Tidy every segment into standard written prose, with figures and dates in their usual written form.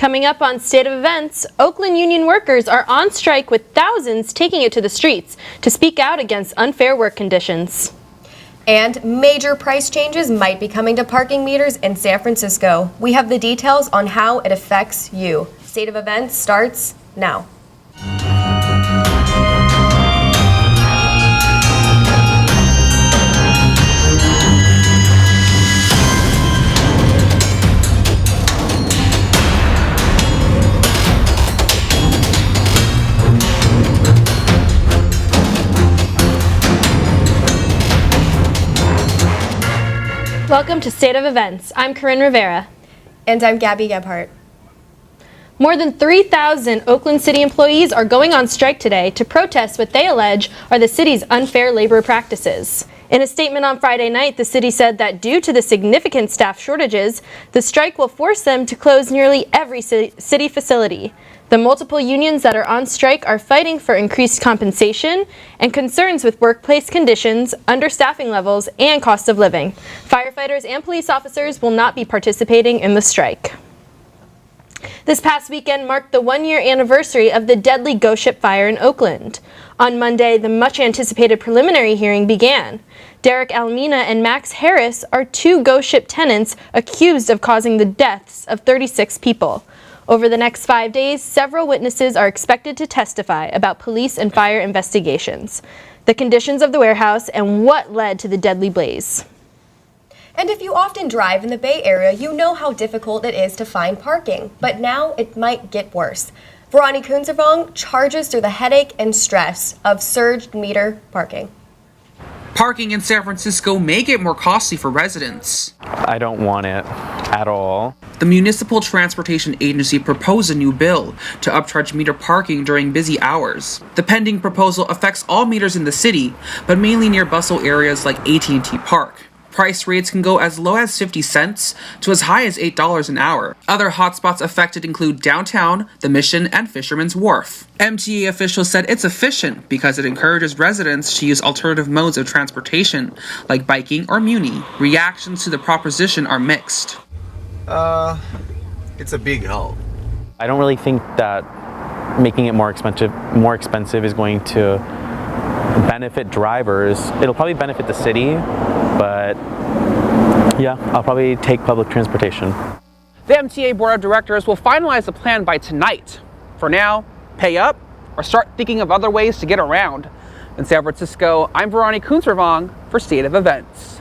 Coming up on State of Events, Oakland union workers are on strike with thousands taking it to the streets to speak out against unfair work conditions. And major price changes might be coming to parking meters in San Francisco. We have the details on how it affects you. State of Events starts now. Welcome to State of Events. I'm Corinne Rivera. And I'm Gabby Gebhardt. More than 3,000 Oakland City employees are going on strike today to protest what they allege are the city's unfair labor practices. In a statement on Friday night, the city said that due to the significant staff shortages, the strike will force them to close nearly every city facility. The multiple unions that are on strike are fighting for increased compensation and concerns with workplace conditions, understaffing levels, and cost of living. Firefighters and police officers will not be participating in the strike. This past weekend marked the one-year anniversary of the deadly ghost ship fire in Oakland. On Monday, the much-anticipated preliminary hearing began. Derek Almina and Max Harris are two ghost ship tenants accused of causing the deaths of 36 people. Over the next 5 days, several witnesses are expected to testify about police and fire investigations, the conditions of the warehouse, and what led to the deadly blaze. And if you often drive in the Bay Area, you know how difficult it is to find parking. But now it might get worse. Verani Kunzervong charges through the headache and stress of surged meter parking. Parking in San Francisco may get more costly for residents. I don't want it at all. The Municipal Transportation Agency proposed a new bill to upcharge meter parking during busy hours. The pending proposal affects all meters in the city, but mainly near bustle areas like AT&T Park. Price rates can go as low as 50 cents to as high as $8 an hour. Other hotspots affected include downtown, the Mission, and Fisherman's Wharf. MTA officials said it's efficient because it encourages residents to use alternative modes of transportation, like biking or Muni. Reactions to the proposition are mixed. It's a big help. I don't really think that making it more expensive is going to benefit drivers. It'll probably benefit the city, but yeah, I'll probably take public transportation. The MTA Board of Directors will finalize the plan by tonight. For now, pay up or start thinking of other ways to get around. In San Francisco, I'm Verani Kunzervong for State of Events.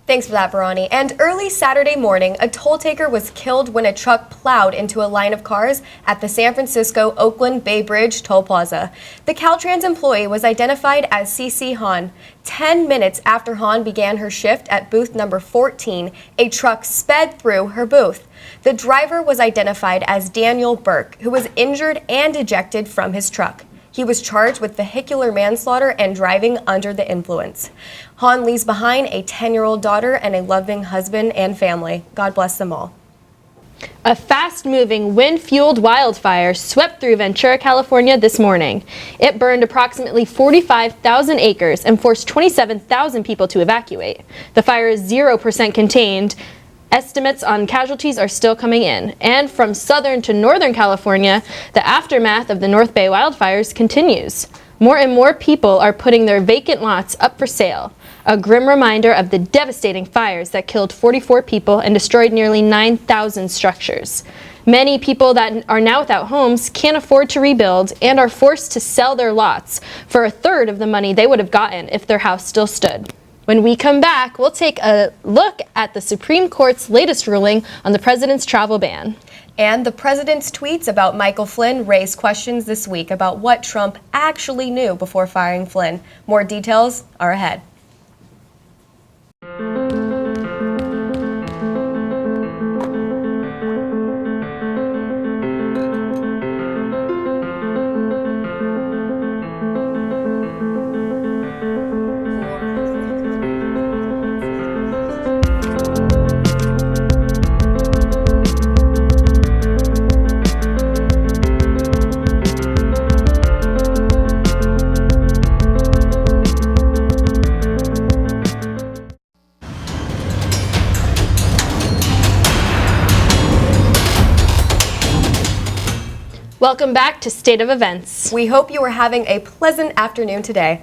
Thanks for that, Verani. And early Saturday morning, a toll taker was killed when a truck plowed into a line of cars at the San Francisco-Oakland Bay Bridge toll plaza. The Caltrans employee was identified as CC Hahn. 10 minutes after Hahn began her shift at booth number 14, a truck sped through her booth. The driver was identified as Daniel Burke, who was injured and ejected from his truck. He was charged with vehicular manslaughter and driving under the influence. Hahn leaves behind a 10-year-old daughter and a loving husband and family. God bless them all. A fast-moving, wind-fueled wildfire swept through Ventura, California this morning. It burned approximately 45,000 acres and forced 27,000 people to evacuate. The fire is 0% contained. Estimates on casualties are still coming in. And from southern to northern California, the aftermath of the North Bay wildfires continues. More and more people are putting their vacant lots up for sale. A grim reminder of the devastating fires that killed 44 people and destroyed nearly 9,000 structures. Many people that are now without homes can't afford to rebuild and are forced to sell their lots for a third of the money they would have gotten if their house still stood. When we come back, we'll take a look at the Supreme Court's latest ruling on the president's travel ban. And the president's tweets about Michael Flynn raised questions this week about what Trump actually knew before firing Flynn. More details are ahead. Welcome back to State of Events. We hope you are having a pleasant afternoon today.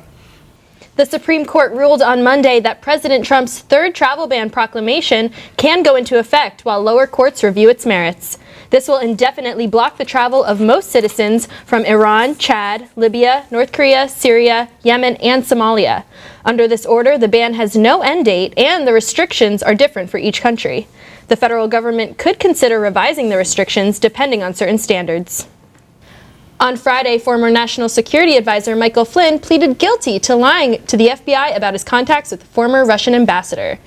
The Supreme Court ruled on Monday that President Trump's third travel ban proclamation can go into effect while lower courts review its merits. This will indefinitely block the travel of most citizens from Iran, Chad, Libya, North Korea, Syria, Yemen, and Somalia. Under this order, the ban has no end date, and the restrictions are different for each country. The federal government could consider revising the restrictions depending on certain standards. On Friday, former National Security Advisor Michael Flynn pleaded guilty to lying to the FBI about his contacts with the former Russian ambassador.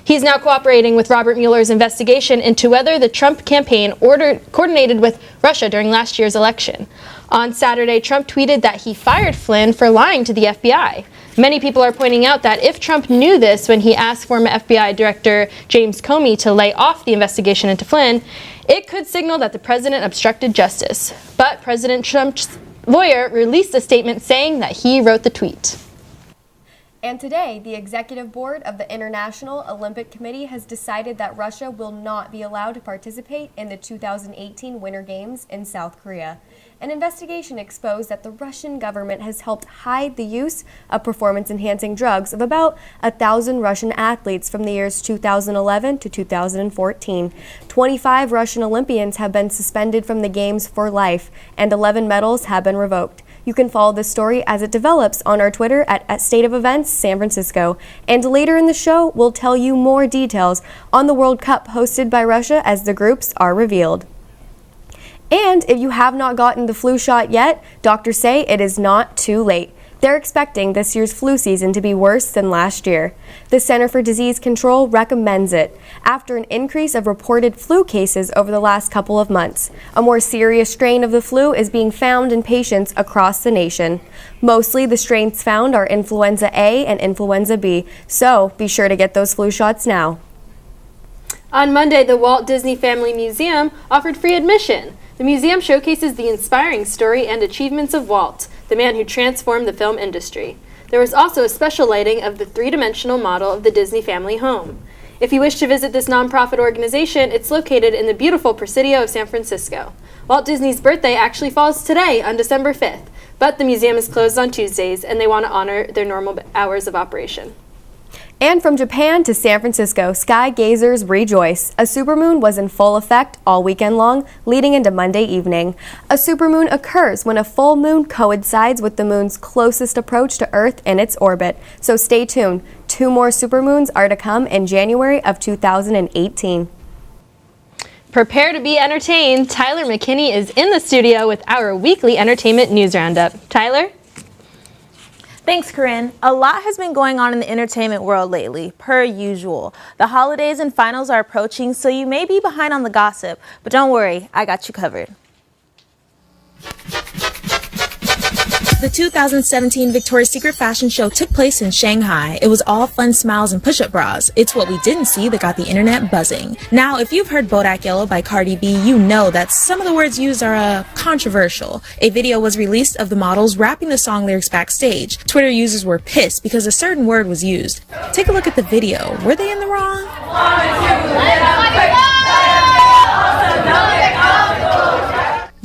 He's now cooperating with Robert Mueller's investigation into whether the Trump campaign coordinated with Russia during last year's election. On Saturday, Trump tweeted that he fired Flynn for lying to the FBI. Many people are pointing out that if Trump knew this when he asked former FBI Director James Comey to lay off the investigation into Flynn, it could signal that the president obstructed justice. But President Trump's lawyer released a statement saying that he wrote the tweet. And today, the Executive Board of the International Olympic Committee has decided that Russia will not be allowed to participate in the 2018 Winter Games in South Korea. An investigation exposed that the Russian government has helped hide the use of performance-enhancing drugs of about 1,000 Russian athletes from the years 2011 to 2014. 25 Russian Olympians have been suspended from the Games for life, and 11 medals have been revoked. You can follow this story as it develops on our Twitter at State of Events San Francisco. And later in the show, we'll tell you more details on the World Cup hosted by Russia as the groups are revealed. And if you have not gotten the flu shot yet, doctors say it is not too late. They're expecting this year's flu season to be worse than last year. The Center for Disease Control recommends it after an increase of reported flu cases over the last couple of months. A more serious strain of the flu is being found in patients across the nation. Mostly the strains found are influenza A and influenza B, so be sure to get those flu shots now. On Monday, the Walt Disney Family Museum offered free admission. The museum showcases the inspiring story and achievements of Walt, the man who transformed the film industry. There was also a special lighting of the three-dimensional model of the Disney family home. If you wish to visit this nonprofit organization, it's located in the beautiful Presidio of San Francisco. Walt Disney's birthday actually falls today on December 5th, but the museum is closed on Tuesdays and they want to honor their normal hours of operation. And from Japan to San Francisco, sky gazers rejoice. A supermoon was in full effect all weekend long, leading into Monday evening. A supermoon occurs when a full moon coincides with the moon's closest approach to Earth in its orbit. So stay tuned. 2 more supermoons are to come in January of 2018. Prepare to be entertained. Tyler McKinney is in the studio with our weekly entertainment news roundup. Tyler? Thanks, Corinne. A lot has been going on in the entertainment world lately, per usual. The holidays and finals are approaching, so you may be behind on the gossip, but don't worry, I got you covered. The 2017 Victoria's Secret fashion show took place in Shanghai. It was all fun smiles and push-up bras. It's what we didn't see that got the internet buzzing. Now, if you've heard Bodak Yellow by Cardi B, you know that some of the words used are controversial. A video was released of the models rapping the song lyrics backstage. Twitter users were pissed because a certain word was used. Take a look at the video. Were they in the wrong?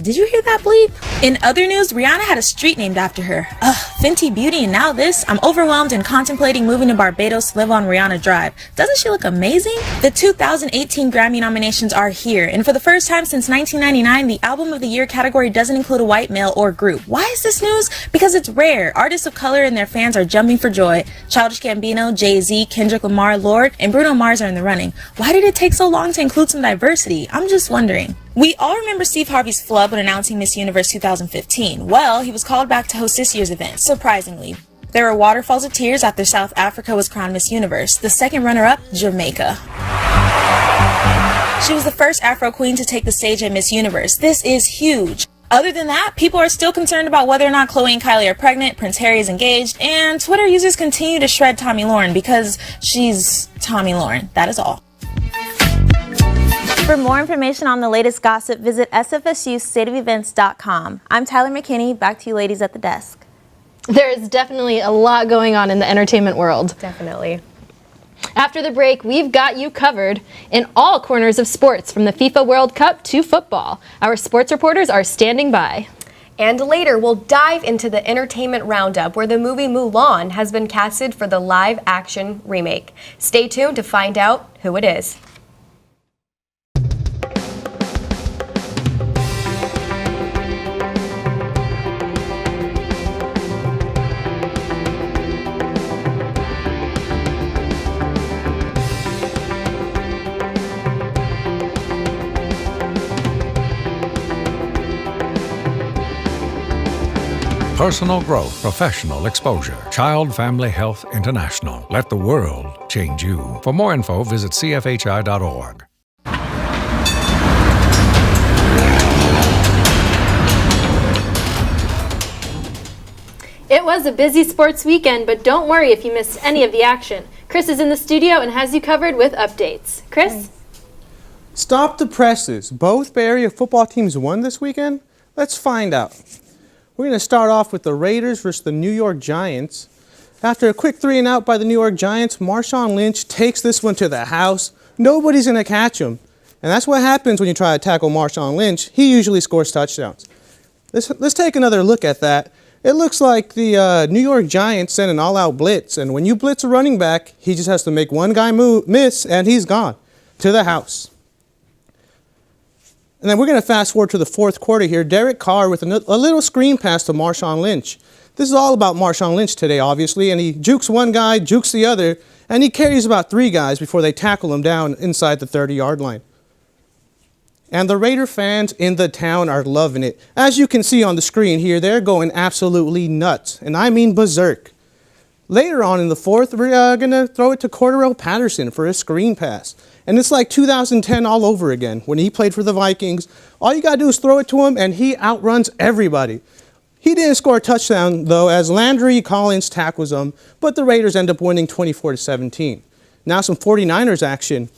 Did you hear that bleep? In other news, Rihanna had a street named after her. Ugh, Fenty Beauty and now this? I'm overwhelmed and contemplating moving to Barbados to live on Rihanna Drive. Doesn't she look amazing? The 2018 Grammy nominations are here, and for the first time since 1999, the Album of the Year category doesn't include a white male or group. Why is this news? Because it's rare. Artists of color and their fans are jumping for joy. Childish Gambino, Jay-Z, Kendrick Lamar, Lorde, and Bruno Mars are in the running. Why did it take so long to include some diversity? I'm just wondering. We all remember Steve Harvey's flub when announcing Miss Universe 2015. Well, he was called back to host this year's event, surprisingly. There were waterfalls of tears after South Africa was crowned Miss Universe. The second runner-up, Jamaica. She was the first Afro queen to take the stage at Miss Universe. This is huge. Other than that, people are still concerned about whether or not Khloe and Kylie are pregnant, Prince Harry is engaged, and Twitter users continue to shred Tomi Lahren because she's Tomi Lahren. That is all. For more information on the latest gossip, visit sfsustateofevents.com. I'm Tyler McKinney. Back to you ladies at the desk. There is definitely a lot going on in the entertainment world. Definitely. After the break, we've got you covered in all corners of sports, from the FIFA World Cup to football. Our sports reporters are standing by. And later, we'll dive into the entertainment roundup where the movie Mulan has been casted for the live-action remake. Stay tuned to find out who it is. Personal growth, professional exposure. Child Family Health International. Let the world change you. For more info, visit cfhi.org. It was a busy sports weekend, but don't worry if you missed any of the action. Chris is in the studio and has you covered with updates. Chris? Stop the presses. Both Bay Area football teams won this weekend? Let's find out. We're going to start off with the Raiders versus the New York Giants. After a quick 3-and-out by the New York Giants, Marshawn Lynch takes this one to the house. Nobody's going to catch him. And that's what happens when you try to tackle Marshawn Lynch. He usually scores touchdowns. Let's take another look at that. It looks like the New York Giants sent an all-out blitz. And when you blitz a running back, he just has to make one guy miss, and he's gone to the house. And then we're going to fast forward to the fourth quarter here. Derek Carr with a little screen pass to Marshawn Lynch. This is all about Marshawn Lynch today, obviously, and he jukes one guy, jukes the other, and he carries about 3 guys before they tackle him down inside the 30-yard line. And the Raider fans in the town are loving it. As you can see on the screen here, they're going absolutely nuts, and I mean berserk. Later on in the fourth, we're going to throw it to Cordarrelle Patterson for a screen pass. And it's like 2010 all over again. When he played for the Vikings, all you got to do is throw it to him, and he outruns everybody. He didn't score a touchdown, though, as Landry Collins tackles him, but the Raiders end up winning 24-17. Now some 49ers action.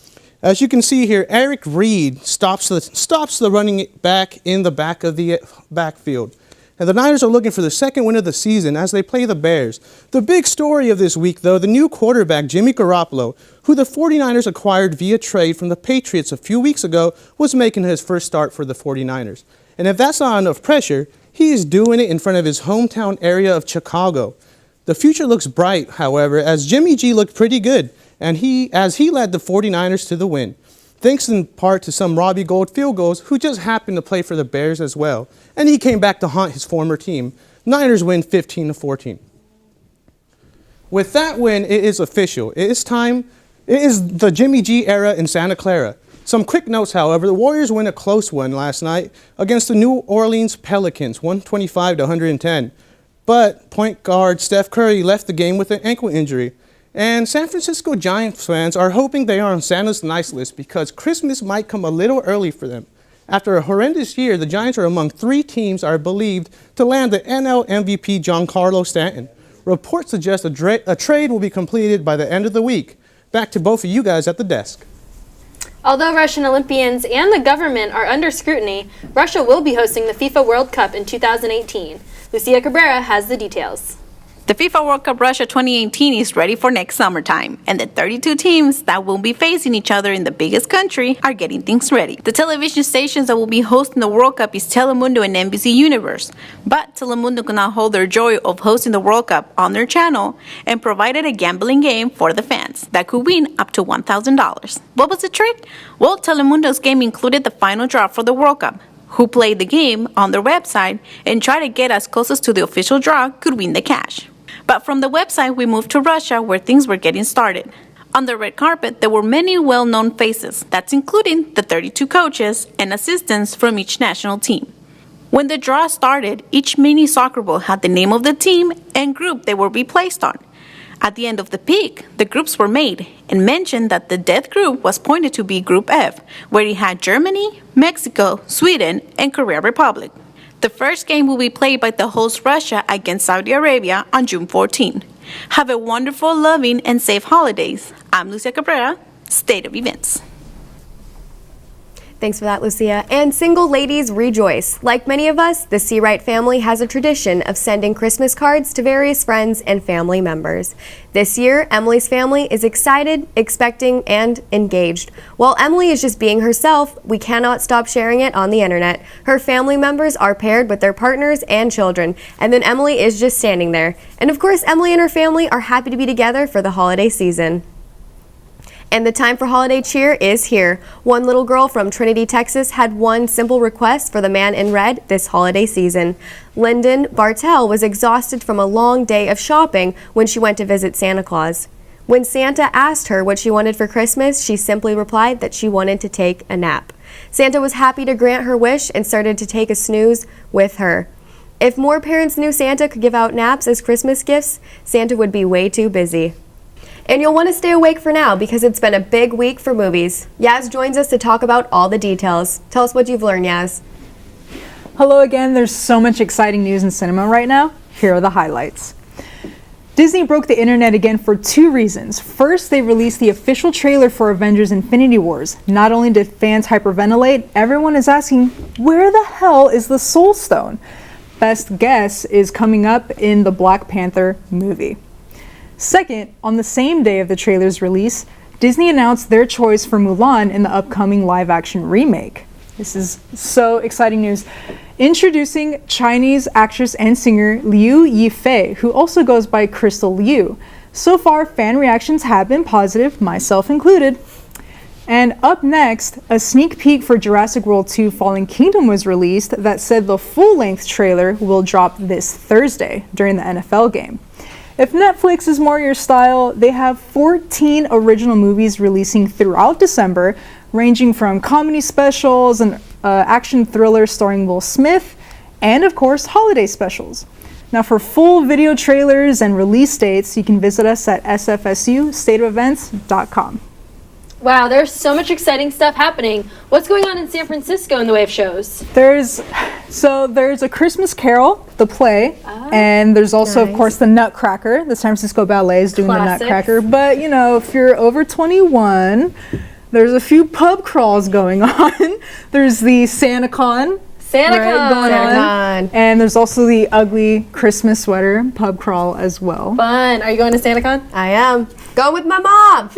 As you can see here, Eric Reed stops the running back in the back of the backfield. And the Niners are looking for the second win of the season as they play the Bears. The big story of this week, though, the new quarterback, Jimmy Garoppolo, who the 49ers acquired via trade from the Patriots a few weeks ago, was making his first start for the 49ers. And if that's not enough pressure, he is doing it in front of his hometown area of Chicago. The future looks bright, however, as Jimmy G looked pretty good, and he led the 49ers to the win, thanks in part to some Robbie Gould field goals, who just happened to play for the Bears as well. And he came back to haunt his former team. Niners win 15-14. With that win, it is official. It is time. It is the Jimmy G era in Santa Clara. Some quick notes, however. The Warriors win a close one last night against the New Orleans Pelicans, 125-110. But point guard Steph Curry left the game with an ankle injury. And San Francisco Giants fans are hoping they are on Santa's nice list because Christmas might come a little early for them. After a horrendous year, the Giants are among 3 teams are believed to land the NL MVP Giancarlo Stanton. Reports suggest a trade will be completed by the end of the week. Back to both of you guys at the desk. Although Russian Olympians and the government are under scrutiny, Russia will be hosting the FIFA World Cup in 2018. Lucia Cabrera has the details. The FIFA World Cup Russia 2018 is ready for next summertime, and the 32 teams that will be facing each other in the biggest country are getting things ready. The television stations that will be hosting the World Cup is Telemundo and NBC Universe, but Telemundo could not hold their joy of hosting the World Cup on their channel and provided a gambling game for the fans that could win up to $1,000. What was the trick? Well, Telemundo's game included the final draw for the World Cup. Who played the game on their website and tried to get as close as to the official draw could win the cash. But from the website, we moved to Russia, where things were getting started. On the red carpet, there were many well-known faces, that's including the 32 coaches and assistants from each national team. When the draw started, each mini soccer ball had the name of the team and group they would be placed on. At the end of the pick, the groups were made and mentioned that the death group was pointed to be Group F, where it had Germany, Mexico, Sweden, and Korea Republic. The first game will be played by the host Russia against Saudi Arabia on June 14. Have a wonderful, loving, and safe holidays. I'm Lucia Cabrera, State of Events. Thanks for that, Lucia. And single ladies rejoice. Like many of us, the Seawright family has a tradition of sending Christmas cards to various friends and family members. This year, Emily's family is excited, expecting, and engaged. While Emily is just being herself, we cannot stop sharing it on the internet. Her family members are paired with their partners and children, and then Emily is just standing there. And of course, Emily and her family are happy to be together for the holiday season. And the time for holiday cheer is here. One little girl from Trinity, Texas had one simple request for the man in red this holiday season. Lyndon Bartell was exhausted from a long day of shopping when she went to visit Santa Claus. When Santa asked her what she wanted for Christmas, she simply replied that she wanted to take a nap. Santa was happy to grant her wish and started to take a snooze with her. If more parents knew Santa could give out naps as Christmas gifts, Santa would be way too busy. And you'll want to stay awake for now because it's been a big week for movies. Yaz joins us to talk about all the details. Tell us what you've learned, Yaz. Hello again. There's so much exciting news in cinema right now. Here are the highlights. Disney broke the internet again for two reasons. First, they released the official trailer for Avengers Infinity Wars. Not only did fans hyperventilate, everyone is asking, where the hell is the Soul Stone? Best guess is coming up in the Black Panther movie. Second, on the same day of the trailer's release, Disney announced their choice for Mulan in the upcoming live-action remake. This is so exciting news. Introducing Chinese actress and singer Liu Yifei, who also goes by Crystal Liu. So far, fan reactions have been positive, myself included. And up next, a sneak peek for Jurassic World 2 Fallen Kingdom was released that said the full-length trailer will drop this Thursday during the NFL game. If Netflix is more your style, they have 14 original movies releasing throughout December, ranging from comedy specials and action thrillers starring Will Smith, and of course, holiday specials. Now for full video trailers and release dates, you can visit us at sfsu.stateofevents.com. Wow, there's so much exciting stuff happening. What's going on in San Francisco in the way of shows? There's A Christmas Carol, the play, and there's also, of course, the Nutcracker. The San Francisco Ballet is doing Classics. the Nutcracker. But, you know, if you're over 21, there's a few pub crawls going on. There's the SantaCon. Going on. And there's also the ugly Christmas sweater pub crawl as well. Fun. Are you going to SantaCon? I am. Go with my mom.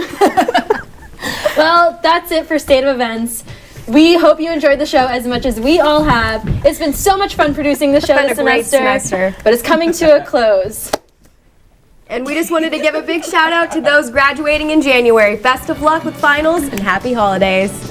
Well, that's it for State of Events. We hope you enjoyed the show as much as we all have. It's been so much fun producing the show this semester, but it's coming to a close. And we just wanted to give a big shout out to those graduating in January. Best of luck with finals and happy holidays.